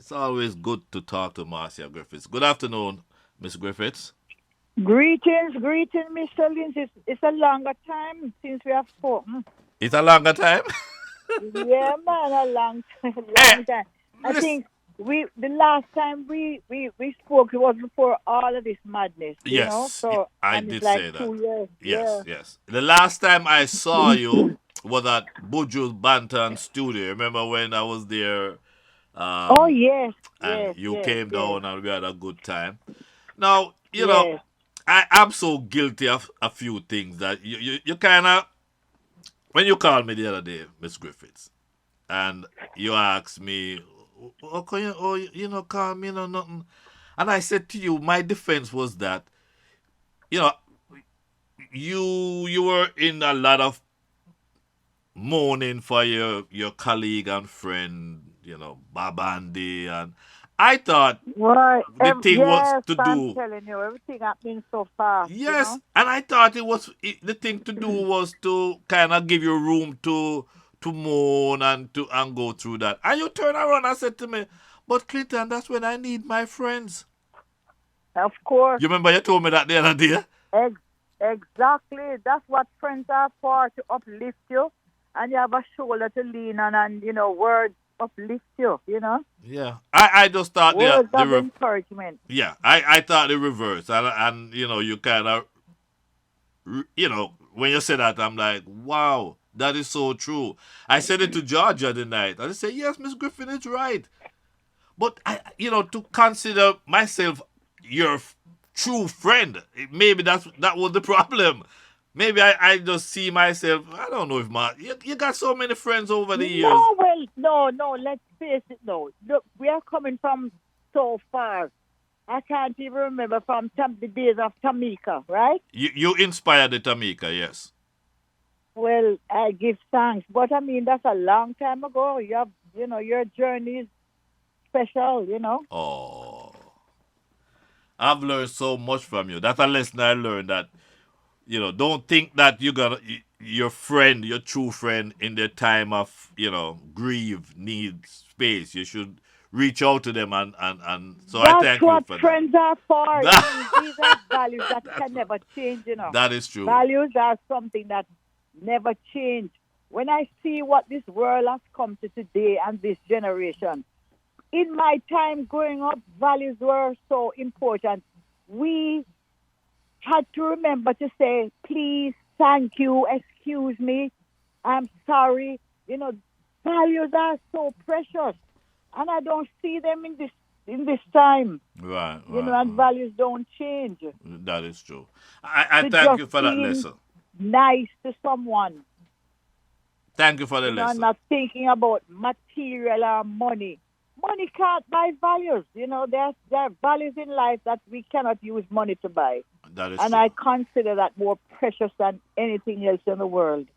It's always good to talk to Marcia Griffiths. Good afternoon, Miss Griffiths. Greetings, Mr. Lindsay. It's a longer time since we have spoken. It's a longer time. Yeah, man, a long time, Hey, long time. I listen. think the last time we spoke, it was before all of this madness, Yes, So, I and it's did like say that. 2 years, Yes, yeah. yes. The last time I saw you was at Buju's Bantan studio. Remember when I was there, Oh um, yes, and yes, you yes, came yes, down and we had a good time. Now, yes. I am so guilty of a few things that you kind of, when you called me the other day, Miss Griffiths, and you asked me, oh, can you, oh, call me, nothing. And I said to you, my defense was that, you know, you were in a lot of mourning for your colleague and friend, Babandi, and I thought Right. the thing was Yes, to I'm do. telling you, everything happening so fast. Yes, and I thought the thing to do was to kind of give you room to mourn and go through that. And you turn around and said to me, "But Clinton, that's when I need my friends." Of course. You remember you told me that the other day? Ex- exactly. That's what friends are for, to uplift you. And you have a shoulder to lean on, and, words uplift you. Yeah, I just thought Words of encouragement. yeah, I thought the reverse, and you kind of when you say that, I'm like, wow, that is so true. I said it to Georgia the night, and I said, yes, Miss Griffin is right. But to consider myself your true friend, maybe that was the problem. Maybe I just see myself. I don't know if you got so many friends over the years. No, well, no, let's face it, no. Look, we are coming from so far. I can't even remember from the days of Tamika, right? You inspired the Tamika, yes. Well, I give thanks. But I mean, that's a long time ago. Your journey is special. Oh, I've learned so much from you. That's a lesson I learned, that don't think that you got your friend, your true friend, in their time of grieve, needs space. You should reach out to them, and so I That's thank you what for that. friends are for. These are values that can never change. That is true. Values are something that never change. When I see what this world has come to today and this generation, in my time growing up, values were so important. We had to remember to say, please, thank you, excuse me, I'm sorry. You know, values are so precious, and I don't see them in this time. Right, right, And right. values don't change. That is true. I To thank just you for that being lesson. nice to someone, Thank you for the and lesson. not thinking about material or money. Money can't buy values. There are values in life that we cannot use money to buy. That is And true. I consider that more precious than anything else in the world.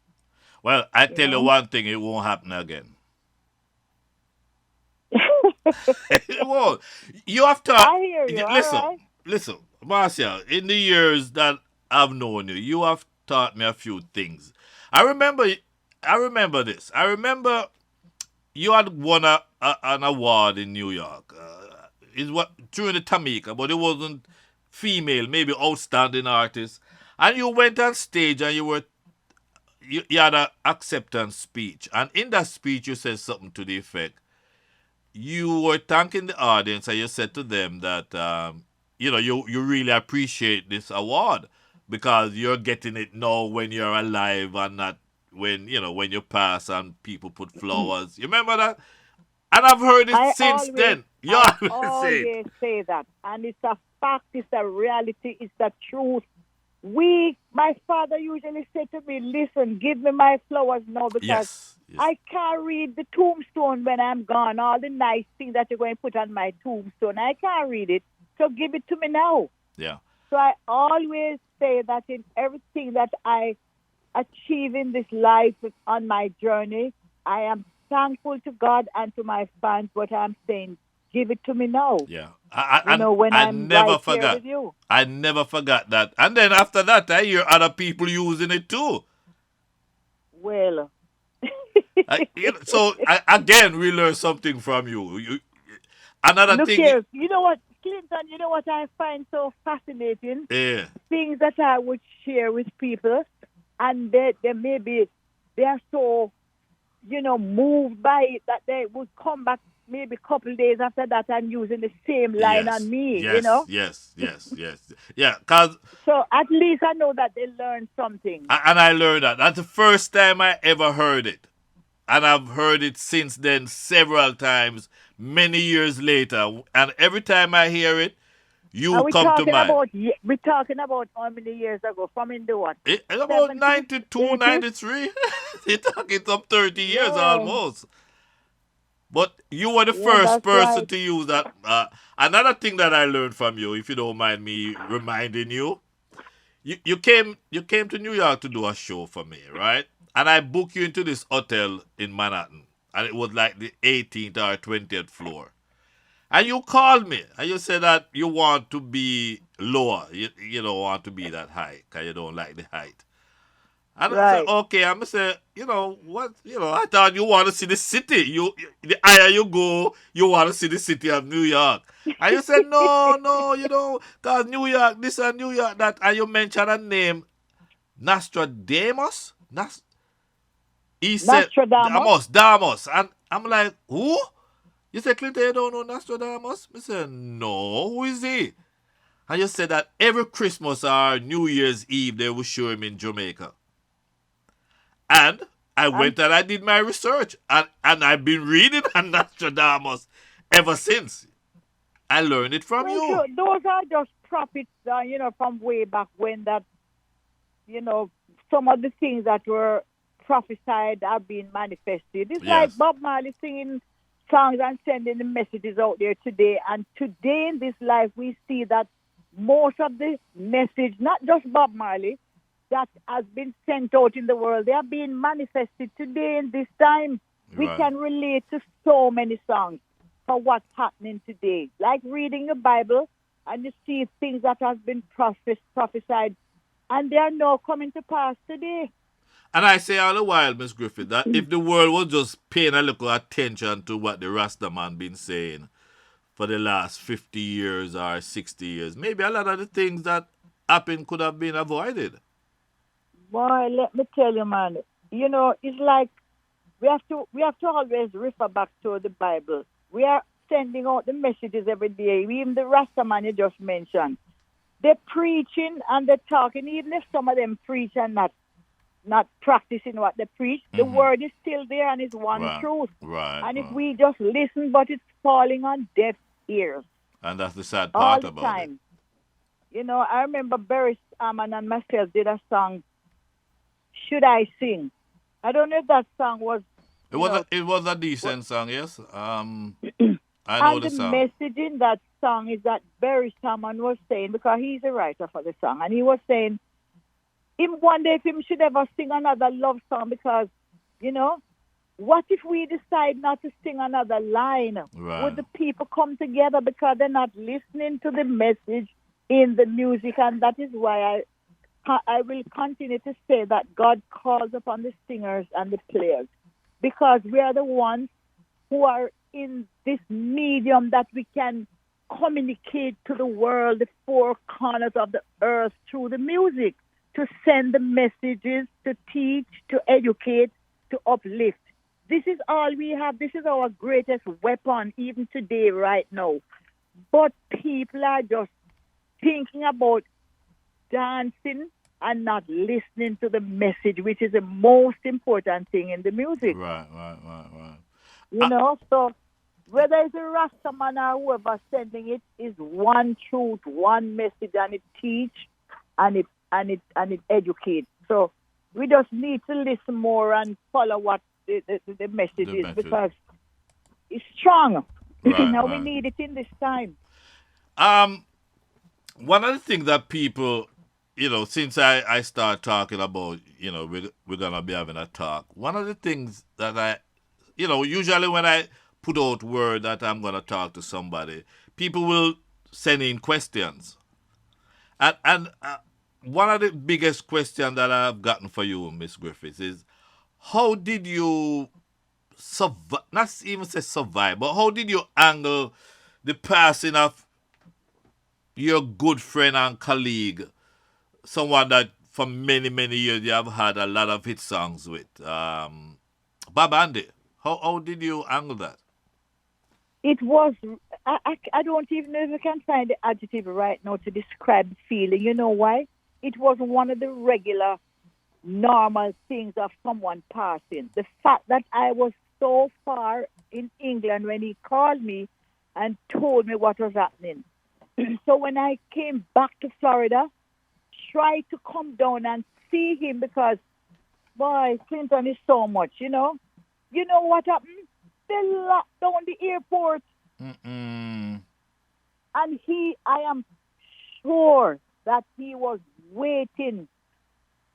Well, I You tell you know? one thing, it won't happen again. It won't. You have to I hear you. All listen, right. listen, Marcia. In the years that I've known you, you have taught me a few things. I remember, I remember this. I remember you had won an award in New York. It's what during the Tamika, but it wasn't female, maybe outstanding artist. And you went on stage and you had an acceptance speech, and in that speech you said something to the effect, you were thanking the audience, and you said to them that you really appreciate this award because you're getting it now when you're alive, and not when you pass and people put flowers. You remember that? And I've heard it I since always, then. You I always say it. always say that, and it's a fact. It's a reality. It's the truth. My father usually said to me, "Listen, give me my flowers now because Yes, yes, I can't read the tombstone when I'm gone. All the nice things that you're going to put on my tombstone, I can't read it. So give it to me now." yeah. So I always say that in everything that I achieve in this life on my journey, I am thankful to God and to my fans, but I'm saying, give it to me now, Yeah, I when I I'm never right here forgot. with you. I never forgot that. And then after that, I hear other people using it too. Well, So again, we learn something from you. Another Look thing, here, you know what, Clinton, you know what I find so fascinating? yeah, Things that I would share with people, and they maybe they are so, moved by it that they would come back maybe a couple days after that and using the same line on yes, me. yes, yes, yes, yes, yeah. Cause So at least I know that they learned something. and I learned that. That's the first time I ever heard it. And I've heard it since then several times, many years later. And every time I hear it, Are you we come to talking mind. about, we're talking about how many years ago? From in the what? It's about 70s, 92, 80s? 93. You're talking some 30 years Yeah, almost. But you were the yeah, first that's person right. to use that. Another thing that I learned from you, if you don't mind me reminding you, you came to New York to do a show for me, right? And I booked you into this hotel in Manhattan, and it was like the 18th or 20th floor. And you called me, and you said that you want to be lower. You don't want to be that high, because you don't like the height. And I said, Right. okay, I'm gonna say, what, I thought you want to see the city. The higher you go, you want to see the city of New York. And you said, no, no, cause New York, this and New York, that, and you mentioned a name, Nostradamus. He said, Nostradamus. Damos. And I'm like, who? You said, Clinton, you don't know Nostradamus? I said, no, who is he? And you said that every Christmas or New Year's Eve, they will show him in Jamaica. And I And went and I did my research. And I've been reading on Nostradamus ever since. I learned it from well, you. those are just prophets, from way back when that, you know, some of the things that were prophesied are being manifested. It's like Yes. Bob Marley singing songs and sending the messages out there today. And today in this life, we see that most of the message, not just Bob Marley, that has been sent out in the world, they are being manifested today in this time. We Right. can relate to so many songs for what's happening today. Like reading the Bible and you see things that have been prophesied and they are now coming to pass today. And I say all the while, Miss Griffith, that if the world was just paying a little attention to what the Rasta man been saying for the last 50 years or 60 years, maybe a lot of the things that happened could have been avoided. Boy, let me tell you, man. It's like we have to always refer back to the Bible. We are sending out the messages every day. Even the Rasta man you just mentioned, they're preaching and they're talking. Even if some of them preach and not practicing what they preach, the Mm-hmm. word is still there and it's one Right, truth. right, And if right. we just listen, but it's falling on deaf ears And that's the sad all part the about it. time. I remember Barry Salmon and myself did a song, Should I Sing? I don't know if that song was, It you was a, know, it was a what, decent song, yes. I know and the the song. message in that song is that Barry Salmon was saying, because he's a writer for the song, and he was saying, him one day if him should ever sing another love song because, you know, what if we decide not to sing another line? Would Right. the people come together because they're not listening to the message in the music? And that is why I will continue to say that God calls upon the singers and the players because we are the ones who are in this medium that we can communicate to the world, the four corners of the earth through the music, to send the messages, to teach, to educate, to uplift. This is all we have. This is our greatest weapon, even today, right now. But people are just thinking about dancing and not listening to the message, which is the most important thing in the music. Right, right, right, right. Uh, So whether it's a Rastaman or whoever sending it is one truth, one message, and it teach and it educates. So we just need to listen more and follow what the message the is message. because it's strong. Right, Now we right. need it in this time. Um, One of the things that people, since I start talking about, we're gonna be having a talk. One of the things that usually when I put out word that I'm gonna talk to somebody, people will send in questions, and one of the biggest questions that I've gotten for you, Miss Griffiths, is how did you survive? Not even say survive, but how did you handle the passing of your good friend and colleague, someone that for many, many years you have had a lot of hit songs with. Bob Andy. How did you handle that? It was, I don't even know if I can find the adjective right now to describe the feeling. You know why? It was one of the regular, normal things of someone passing. The fact that I was so far in England when he called me and told me what was happening. So when I came back to Florida, tried to come down and see him because, boy, Clinton is so much, you know. You know what happened? They locked down the airport. Mm-mm. And I am sure that he was waiting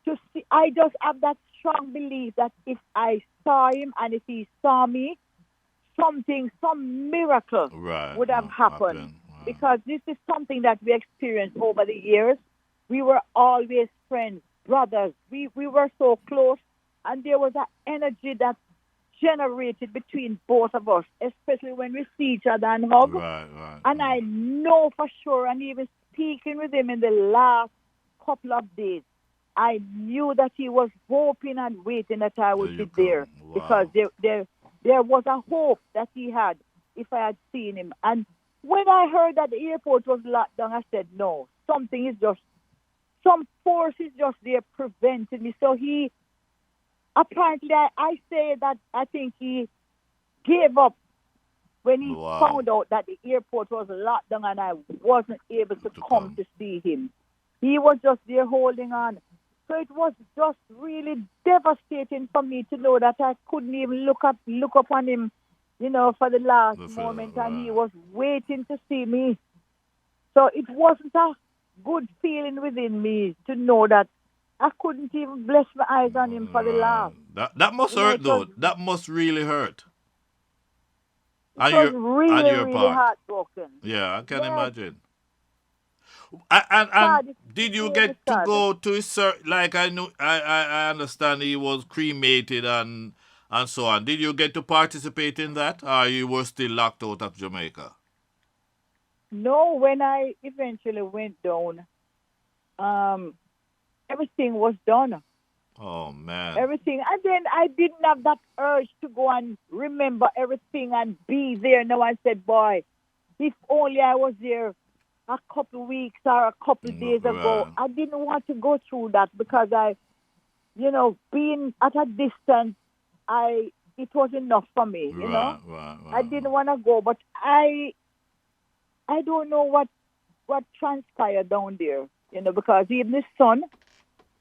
to see. I just have that strong belief that if I saw him and if he saw me, some miracle Right. would have happened. Happen. Right. Because this is something that we experienced over the years. We were always friends, brothers. We were so close. And there was that energy that generated between both of us, especially when we see each other and hug. Right. And I know for sure, and even speaking with him in the last couple of days, I knew that he was hoping and waiting that I There would you be go. there because Wow. there was a hope that he had if I had seen him. And when I heard that the airport was locked down, I said, no, some force is just there preventing me. So he, apparently, I say that I think he gave up when he Wow. found out that the airport was locked down and I wasn't able to To come come. to see him. He was just there holding on. So it was just really devastating for me to know that I couldn't even look upon him, you know, for the last moment, and he Right. was waiting to see me. So it wasn't a good feeling within me to know that I couldn't even bless my eyes on him for the Right. last. That must You know, hurt though. That must really hurt. it On was your on really, your really part. heartbroken. Yeah, I can Yes, imagine. And sad. It's did you really get to sad. go to his like I know I understand he was cremated and so on. Did you get to participate in that, or you were still locked out of Jamaica? No, when I eventually went down, um, everything was done. Oh man. Everything. And then I didn't have that urge to go and remember everything and be there. Now I said, boy, if only I was there a couple of weeks or a couple of days ago. Right. I didn't want to go through that because being at a distance, it was enough for me, I Right. didn't want to go, but I don't know what transpired down there, because even his son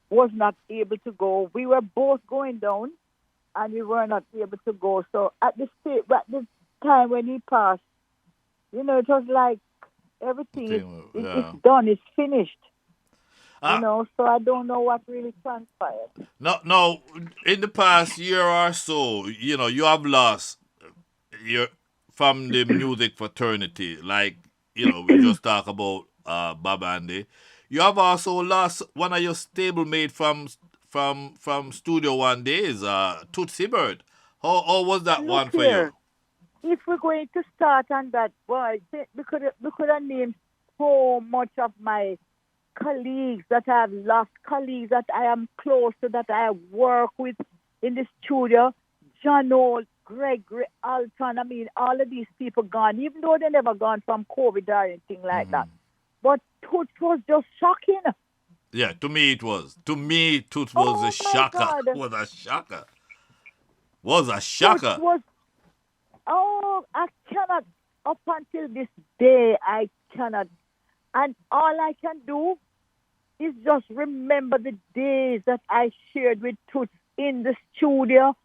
was not able to go. We were both going down, and we were not able to go. So at the time when he passed, it was like everything it's Yeah. done, it's finished, Uh, So I don't know what really transpired. no, in the past year or so, you have lost your from the music fraternity. Like, we just talk about Bob Andy. You have also lost one of your stablemate from Studio One Days, Tootsie Bird. How was that Look one for you? here, if we're going to start on that, boy, we could have named so much of my colleagues that I have lost, colleagues that I am close to, that I work with in the studio. John Old, Gregory, Alton, I mean, all of these people gone, even though they never gone from COVID or anything like that. But Toots was just shocking. Yeah, to me it was. To me, Toots was a Oh my shocker. God. Was a shocker. Was a Toots shocker. was, oh, I cannot, up until this day, I cannot. And all I can do is just remember the days that I shared with Toots in the studio,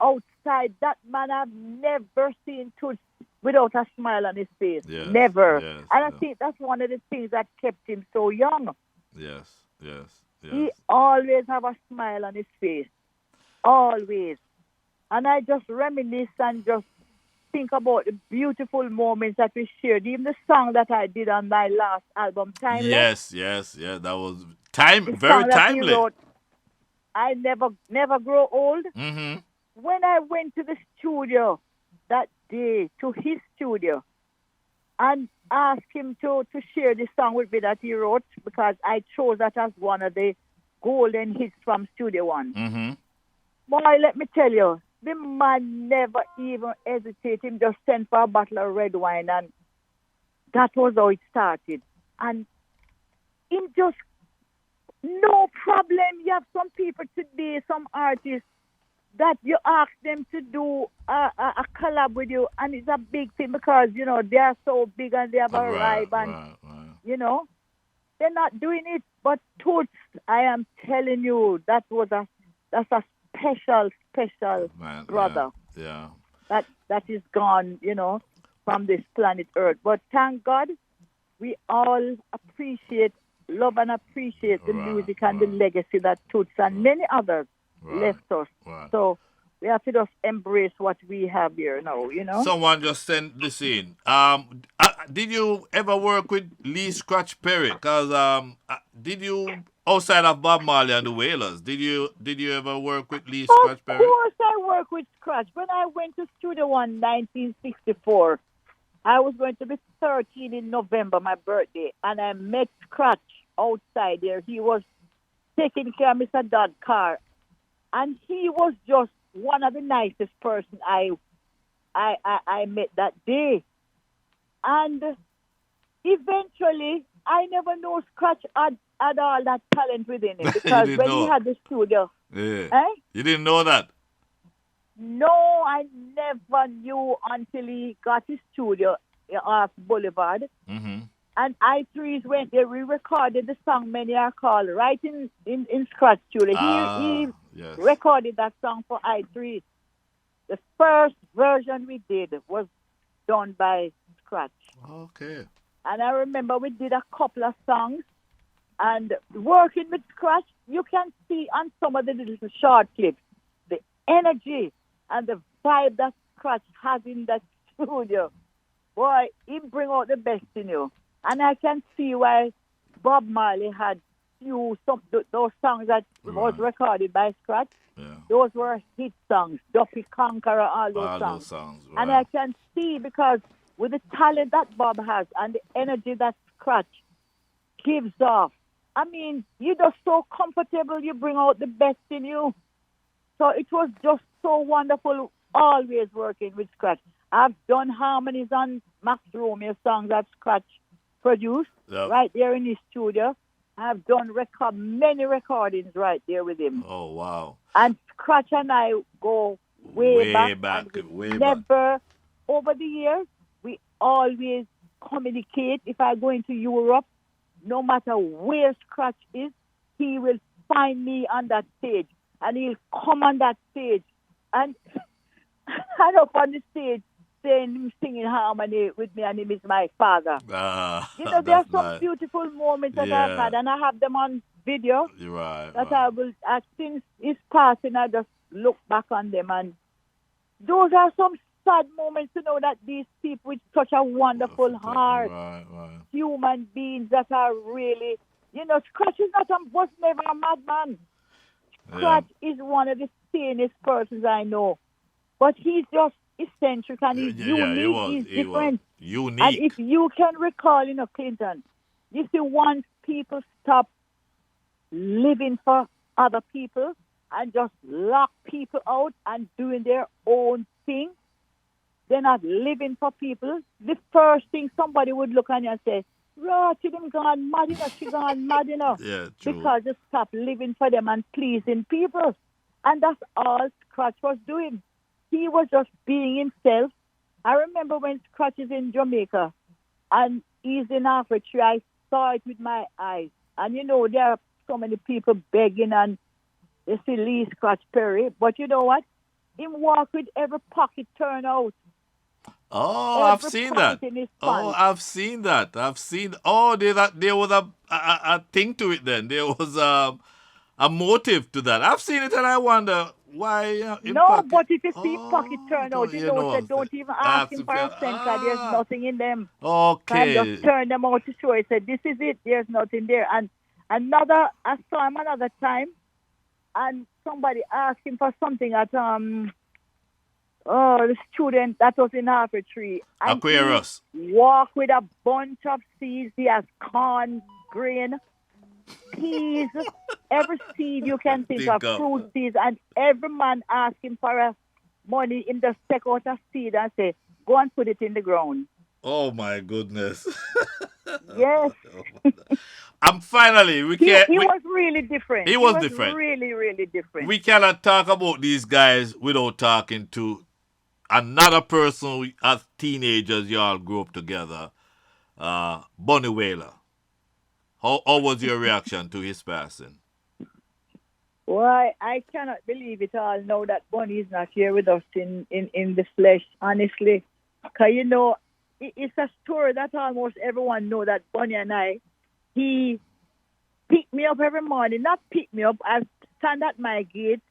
outside. That man, I've never seen Toots without a smile on his face. Yes, Never. yes, And I think that's one of the things that kept him so young. yes, yes. He always have a smile on his face. Always. And I just reminisce and just think about the beautiful moments that we shared. Even the song that I did on my last album, Timeless, Yes. That was the very song that he timely. wrote, I never grow old. Mm-hmm. When I went to the studio that day, to his studio, and asked him to share the song with me that he wrote because I chose that as one of the golden hits from Studio One. Mm-hmm. Boy, let me tell you, the man never even hesitated. Him just sent for a bottle of red wine, and that was how it started. And him just no problem. You have some people today, some artists that you ask them to do a collab with you, and it's a big thing because they are so big and they have a Right, vibe, and right, right. you know they're not doing it. But Toots, I am telling you, that's a special Man, yeah, brother yeah. that is gone, from this planet Earth. But thank God, we all love and appreciate the Right, music and the right, legacy that Toots and many others right, left us. right. So we have to just embrace what we have here now. Someone just sent this in. Did you ever work with Lee Scratch Perry? Cause did you outside of Bob Marley and the Wailers? Did you ever work with Lee Of Scratch Perry? course, I work with Scratch. When I went to Studio One 1964, I was going to be 13 in November, my birthday, and I met Scratch outside there. He was taking care of Mr. Dodd's car, and he was just one of the nicest person I met that day. And eventually, I never knew Scratch had all that talent within him You because didn't when he know. had the studio, Yeah. eh? You didn't know that. No, I never knew until he got his studio off Boulevard. Mm-hmm. And I3s went there. We recorded the song Many Are Called right in Scratch Studio. He Yes. recorded that song for I3. The first version we did was done by Scratch. Okay. And I remember we did a couple of songs. And working with Scratch, you can see on some of the little short clips the energy and the vibe that Scratch has in that studio. Boy, he bring out the best in you. And I can see why Bob Marley had those songs that was Right. recorded by Scratch. Yeah. Those were hit songs, Duffy Conqueror, all those All those songs. songs. And I Right. can see because with the talent that Bob has and the energy that Scratch gives off, I mean, you're just so comfortable, you bring out the best in you. So it was just so wonderful, always working with Scratch. I've done harmonies on Max Romeo songs that Scratch produced Yep. right there in his studio. I've done many recordings right there with him. Oh wow. And Scratch and I go way Way back, back. and we Way back. never, over the years, we always communicate. If I go into Europe, no matter where Scratch is, he will find me on that stage, and he'll come on that stage and stand up on the stage singing harmony with me, and him is my father. There are That's some nice. beautiful moments that I've Yeah. had, and I have them on video You're right. that Right. since his passing, I just look back on them, and those are some sad moments to know that these people with such a wonderful heart, Right. Right. human beings that are really, Scratch was never a madman. Yeah. Scratch is one of the sanest persons I know, but he's just eccentric and he's Yeah. He unique, was. he's He was different. And unique. if you can recall, Clinton, you see, once people stop living for other people and just lock people out and doing their own thing, they're not living for people. The first thing somebody would look at you and say, right, she done gone mad, she gone mad, Yeah. True. because they stopped living for them and pleasing people. And that's all Scratch was doing. He was just being himself. I remember when Scratch is in Jamaica and he's in Africa, I saw it with my eyes. And there are so many people begging and they see Lee Scratch Perry. But you know what? Him walk with every pocket turned out. Oh, I've Every seen pocket that. in his Oh, pants. I've seen that. I've seen. Oh, there was a thing to it. Then there was a motive to that. I've seen it, and I wonder why in No, pocket. but if you see pocket Oh, turned out, what I'm saying. don't even ask That's him for a cent because there's nothing in them. And just okay. turn them out to show. He said, this is it. There's nothing there. And I saw him another time, and somebody asked him for something at Oh, the student that was in half a tree. And he Aquarius. walked with a bunch of seeds. He has corn, grain, peas, every seed you can think of, Think of. fruit seeds. And every man asked him for a money in the take out a seed and say, go and put it in the ground. Oh my goodness. Yes. I'm finally we He can't he we was really different. he He was was different. really, really different. We cannot talk about these guys without talking to another person as teenagers y'all grew up together. Bunny Wailer. How was your reaction to his passing? Why, I cannot believe it all now that Bunny is not here with us in the flesh, honestly. Because, it's a story that almost everyone know that Bunny and I, he picked me up every morning. Not pick me up, I stand at my gate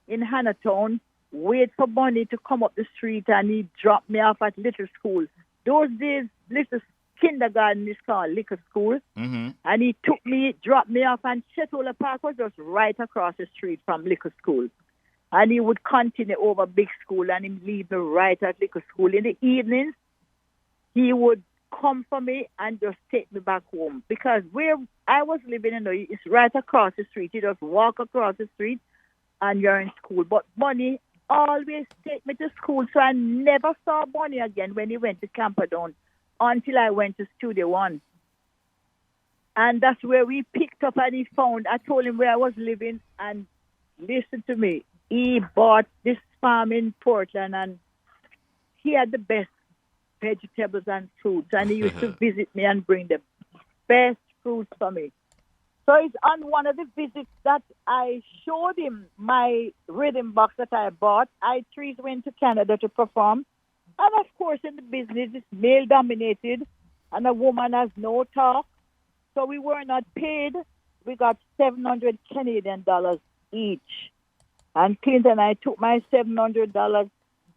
in Hannatown, wait for Bunny to come up the street, and he dropped me off at little school. Those days, little kindergarten is called little school. Mm-hmm. And he took me, dropped me off, and Chetola Park was just right across the street from liquor school. And he would continue over big school, and he'd leave me right at liquor school. In the evenings, he would come for me and just take me back home. Because where I was living, it's right across the street. You just walk across the street, and you're in school. But Bunny always take me to school, so I never saw Bunny again when he went to Camperdown until I went to Studio One. And that's where we picked up and he found, I told him where I was living and listen to me. He bought this farm in Portland and he had the best vegetables and fruits. And he used to visit me and bring the best fruits for me. So it's on one of the visits that I showed him my rhythm box that I bought. I trees went to Canada to perform. And of course in the business it's male dominated and a woman has no talk. So we were not paid. We got 700 Canadian dollars each. And Clint and I took my $700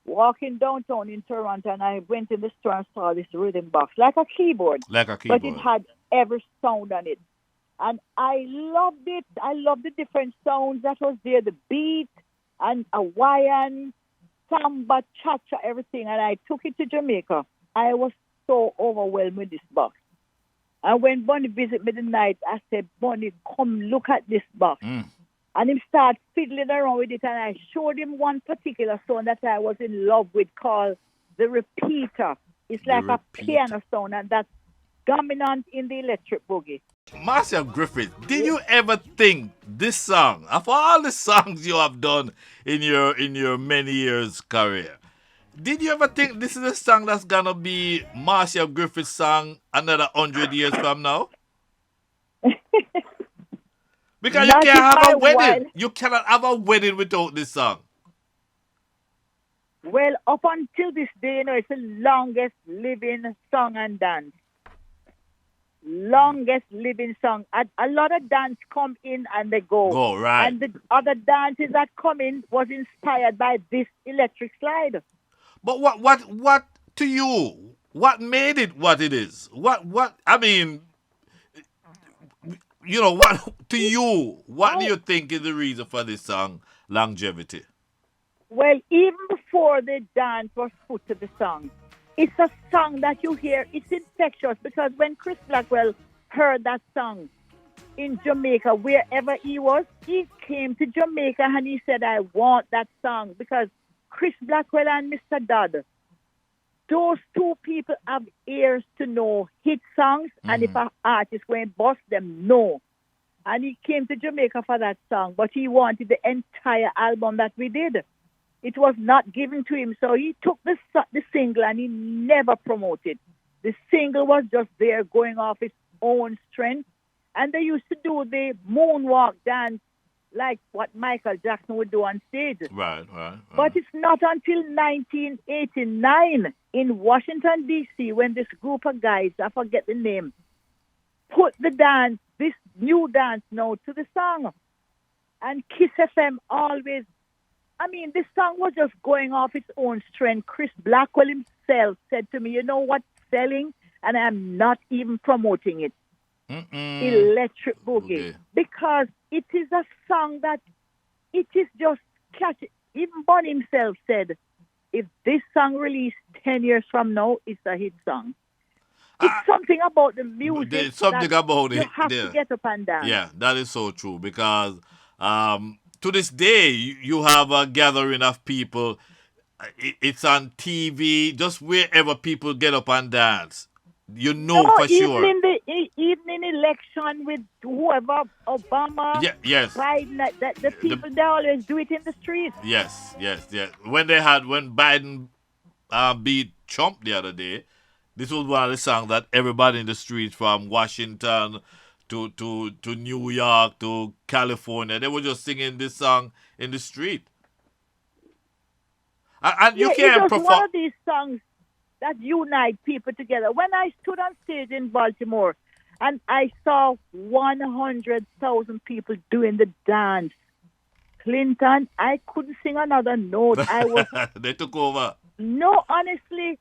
walking downtown in Toronto, and I went in the store and saw this rhythm box, like a keyboard. Like a But keyboard. it had every sound on it. And I loved it. I loved the different sounds that was there, the beat and Hawaiian, samba, cha-cha, everything. And I took it to Jamaica. I was so overwhelmed with this box. And when Bunny visited me the night, I said, Bunny, come look at this box. And he started fiddling around with it, and I showed him one particular sound that I was in love with called the repeater. It's like a piano sound, and that's dominant in the Electric Boogie. Marcia Griffiths, did you ever think this song, of all the songs you have done in your many years career, did you ever think this is a song that's gonna be Marcia Griffiths' song another 100 years from now? Because you Not can't in have my a wedding. while. You cannot have a wedding without this song. Well, up until this day, it's the longest living song and dance. Longest living song. A lot of dance come in and they go. Go, right. And the other dances that come in was inspired by this electric slide. But what to you? What made it what it is? What I mean, what to you? What do you think is the reason for this song longevity? Well, even before the dance was put to the song, it's a song that you hear, it's infectious because when Chris Blackwell heard that song in Jamaica, wherever he was, he came to Jamaica and he said, I want that song because Chris Blackwell and Mr. Dodd, those two people have ears to know hit songs, and if an artist going bust them, no. And he came to Jamaica for that song, but he wanted the entire album that we did. It was not given to him, so he took the single and he never promoted. The single was just there going off its own strength. And they used to do the moonwalk dance like what Michael Jackson would do on stage. Right. But it's not until 1989 in Washington, D.C., when this group of guys, I forget the name, put the dance, this new dance now, to the song. And Kiss FM always, this song was just going off its own strength. Chris Blackwell himself said to me, you know what's selling? And I'm not even promoting it. Electric Boogie. Because it is a song that it is just catchy. Even Bunny himself said if this song released 10 years from now, it's a hit song. It's Ah, something about the music there's that something about you it have to there. get up and dance. Yeah, that is so true because to this day you have a gathering of people. It's on TV, just wherever people get up and dance. You No, know for even sure. in the evening election with whoever, Obama, Yeah, yes. Biden, that the The people they always do it in the streets. yes. When Biden beat Trump the other day, this was one of the songs that everybody in the streets from Washington to New York to California, they were just singing this song in the street. And you Yeah, it's can't just one perform. of these songs that unite people together. When I stood on stage in Baltimore and I saw 100,000 people doing the dance, Clinton, I couldn't sing another note. I was, They took over. no, honestly,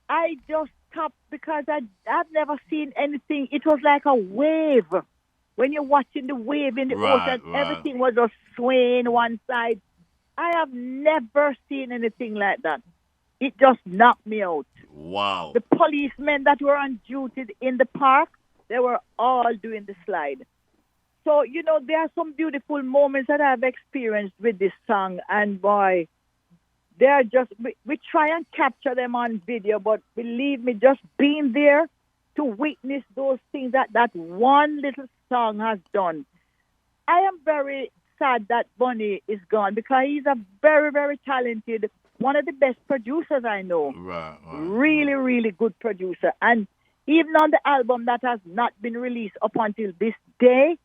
I just stopped because I've never seen anything. It was like a wave. When you're watching the wave in the Right, ocean, right. everything was just swaying one side. I have never seen anything like that. It just knocked me out. Wow. The policemen that were on duty in the park, they were all doing the slide. So, there are some beautiful moments that I've experienced with this song. And boy, they're just, we try and capture them on video, but believe me, just being there to witness those things that one little song has done. I am very sad that Bunny is gone because he's a very, very talented, one of the best producers I know. Right. Really, really good producer. And even on the album that has not been released up until this day,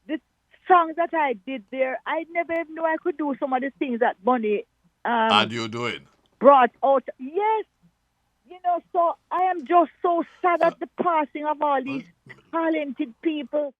the songs that I did there, I never even knew I could do some of the things that Bunny And um, you doing? brought out. Yes, so I am just so sad Uh, at the passing of all uh, these talented people.